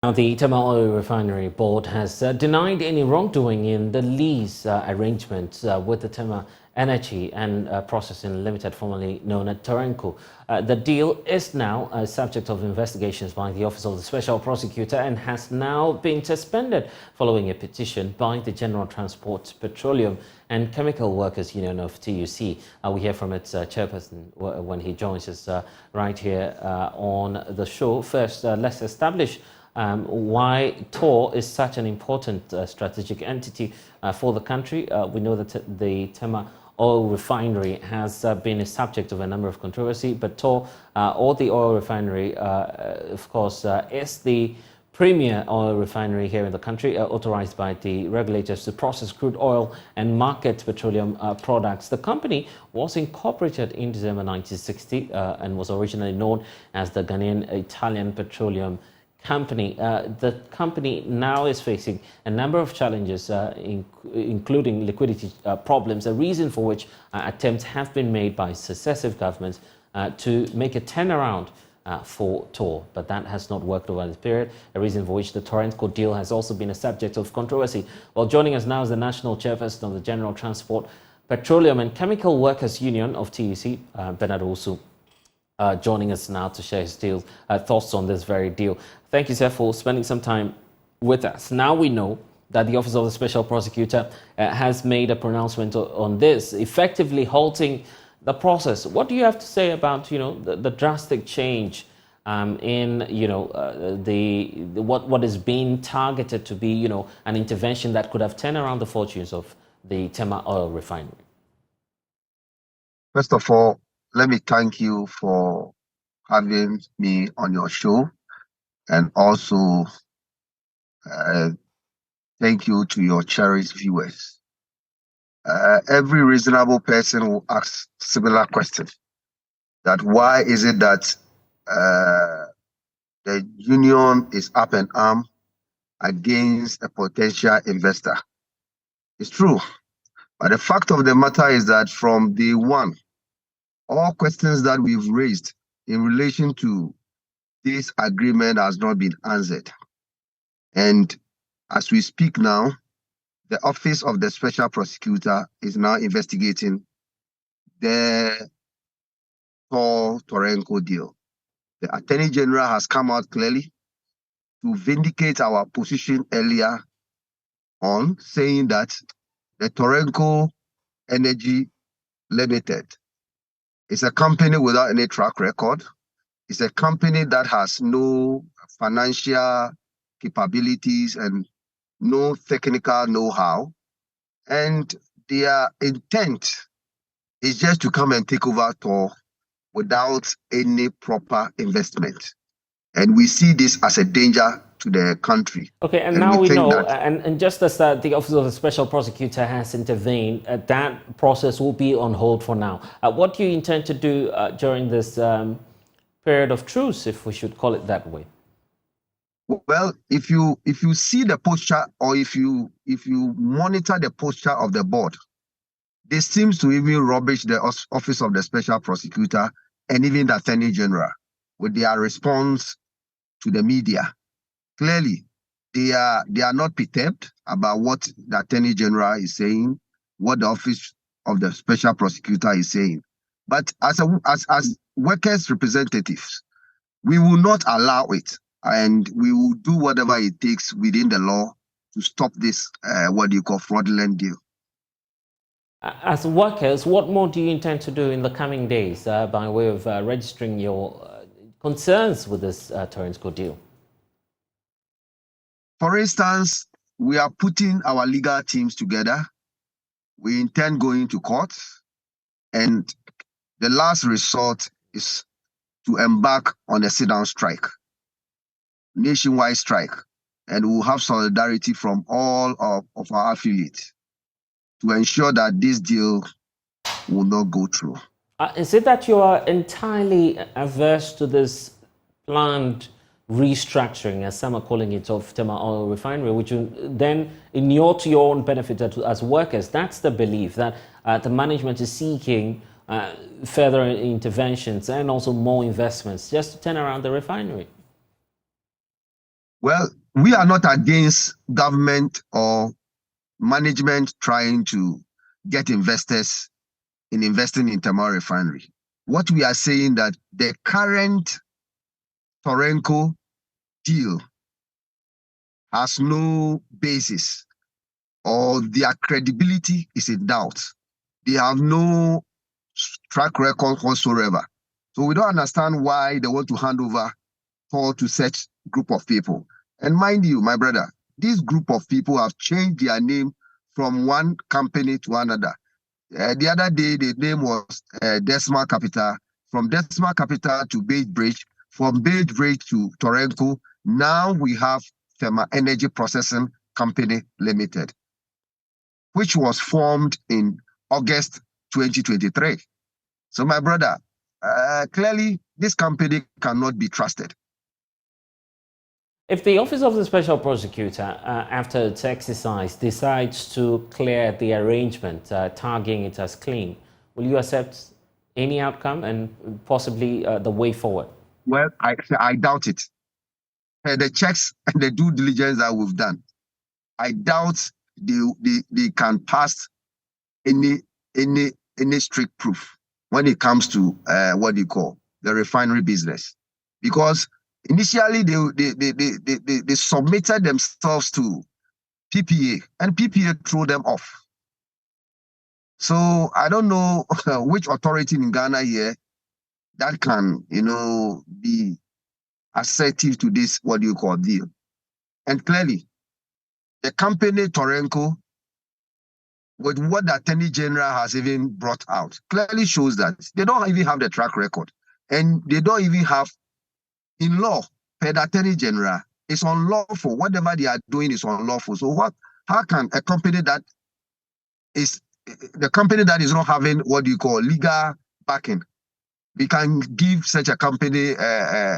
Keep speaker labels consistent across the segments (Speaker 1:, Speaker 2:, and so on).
Speaker 1: Now, the TOR Oil Refinery Board has denied any wrongdoing in the lease arrangements with the TOR Energy and Processing Limited, formerly known as TORENCO. The deal is now a subject of investigations by the Office of the Special Prosecutor and has now been suspended following a petition by the General Transport, Petroleum and Chemical Workers Union of TUC. We hear from its chairperson when he joins us right here on the show. First, let's establish why TOR is such an important strategic entity for the country. We know that the TOR Oil Refinery has been a subject of a number of controversy, but TOR, or the oil refinery, of course, is the premier oil refinery here in the country, authorized by the regulators to process crude oil and market petroleum products. The company was incorporated in December 1960 and was originally known as the Ghanaian Italian Petroleum Company. The company now is facing a number of challenges, including liquidity problems, a reason for which attempts have been made by successive governments to make a turnaround for TOR, but that has not worked over this period, a reason for which the TORENCO deal has also been a subject of controversy. Well, joining us now is the National Chairperson of the General Transport, Petroleum and Chemical Workers Union of TUC, Bernard Owusu. Joining us now to share his thoughts on this very deal. Thank you, sir, for spending some time with us. Now we know that the Office of the Special Prosecutor has made a pronouncement on this, effectively halting the process. What do you have to say about, the drastic change in, what is being targeted to be, an intervention that could have turned around the fortunes of the TOR Oil Refinery?
Speaker 2: First of all, let me thank you for having me on your show, and also thank you to your cherished viewers. Every reasonable person will ask similar questions, that why is it that the union is up and arm against a potential investor? It's true, but the fact of the matter is that from day one, all questions that we've raised in relation to this agreement has not been answered. And as we speak now, the Office of the Special Prosecutor is now investigating the TOR-TORENCO deal. The Attorney General has come out clearly to vindicate our position earlier on, saying that the TORENCO Energy Limited is a company without any track record. It's a company that has no financial capabilities and no technical know-how. And their intent is just to come and take over TOR without any proper investment. And we see this as a danger to the country.
Speaker 1: Okay, and now we know, and just as the Office of the Special Prosecutor has intervened, that process will be on hold for now. What do you intend to do during this period of truce, if we should call it that way?
Speaker 2: Well, if you see the posture, or if you monitor the posture of the board, they seem to even rubbish the Office of the Special Prosecutor and even the Attorney General with their response to the media. Clearly, they are not perturbed about what the Attorney General is saying, what the Office of the Special Prosecutor is saying. But as workers' representatives, we will not allow it, and we will do whatever it takes within the law to stop this, fraudulent deal.
Speaker 1: As workers, what more do you intend to do in the coming days by way of registering your concerns with this TORENCO deal?
Speaker 2: For instance, we are putting our legal teams together. We intend going to court, and the last resort is to embark on a sit-down strike, nationwide strike, and we'll have solidarity from all of our affiliates to ensure that this deal will not go through.
Speaker 1: Is it that you are entirely averse to this planned restructuring, as some are calling it, of TOR Oil Refinery, which will then inure to your own benefit as workers? That's the belief, that the management is seeking further interventions and also more investments just to turn around the refinery.
Speaker 2: Well, we are not against government or management trying to get investors in investing in Tamar refinery. What we are saying that the current Torenco deal has no basis or their credibility is in doubt. They have no track record whatsoever. So we don't understand why they want to hand over TOR to such group of people. And mind you, my brother, this group of people have changed their name from one company to another. The other day, the name was Decimal Capital. From Decimal Capital to Beige Bridge, from Beige Bridge to Torenco. Now we have Thermal Energy Processing Company Limited, which was formed in August 2023. So, my brother, clearly this company cannot be trusted.
Speaker 1: If the Office of the Special Prosecutor, after its exercise, decides to clear the arrangement, tagging it as clean, will you accept any outcome and possibly the way forward?
Speaker 2: Well, I doubt it. The checks and the due diligence that we've done, I doubt they can pass any strict proof when it comes to what you call the refinery business, because initially they submitted themselves to PPA and PPA threw them off. So I don't know which authority in Ghana here that can be assertive to this what you call deal. And clearly the company Torenco, with what the Attorney General has even brought out, clearly shows that they don't even have the track record. And they don't even have, in law, per the Attorney General, it's unlawful. Whatever they are doing is unlawful. So how can a company that is not having what you call legal backing, we can give such a company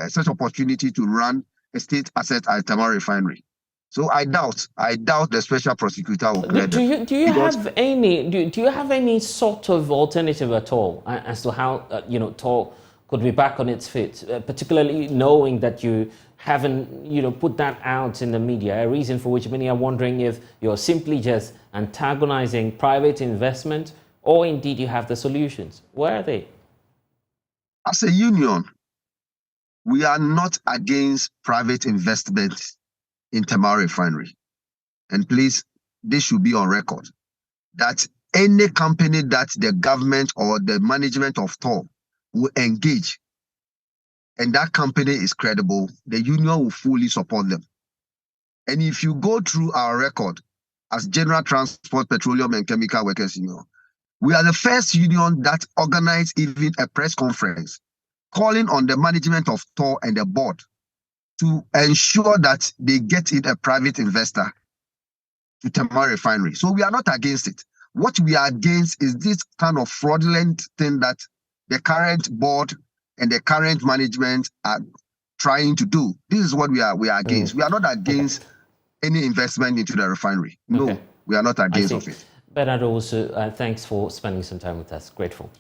Speaker 2: such opportunity to run a state asset at Tamar refinery? So I doubt the special prosecutor will clear them.
Speaker 1: Do you have any sort of alternative at all as to how TOR could be back on its feet, particularly knowing that you haven't put that out in the media, a reason for which many are wondering if you're simply just antagonizing private investment or indeed you have the solutions? Where are they?
Speaker 2: As a union, we are not against private investment in Tamar refinery. And please, this should be on record, that any company that the government or the management of TOR will engage, and that company is credible, the union will fully support them. And if you go through our record as General Transport, Petroleum and Chemical Workers Union, we are the first union that organized even a press conference calling on the management of TOR and the board to ensure that they get in a private investor to Tamar refinery. So we are not against it. What we are against is this kind of fraudulent thing that the current board and the current management are trying to do. This is what we are against. We are not against any investment into the refinery. No, we are not against of it.
Speaker 1: Bernard, also, thanks for spending some time with us. Grateful.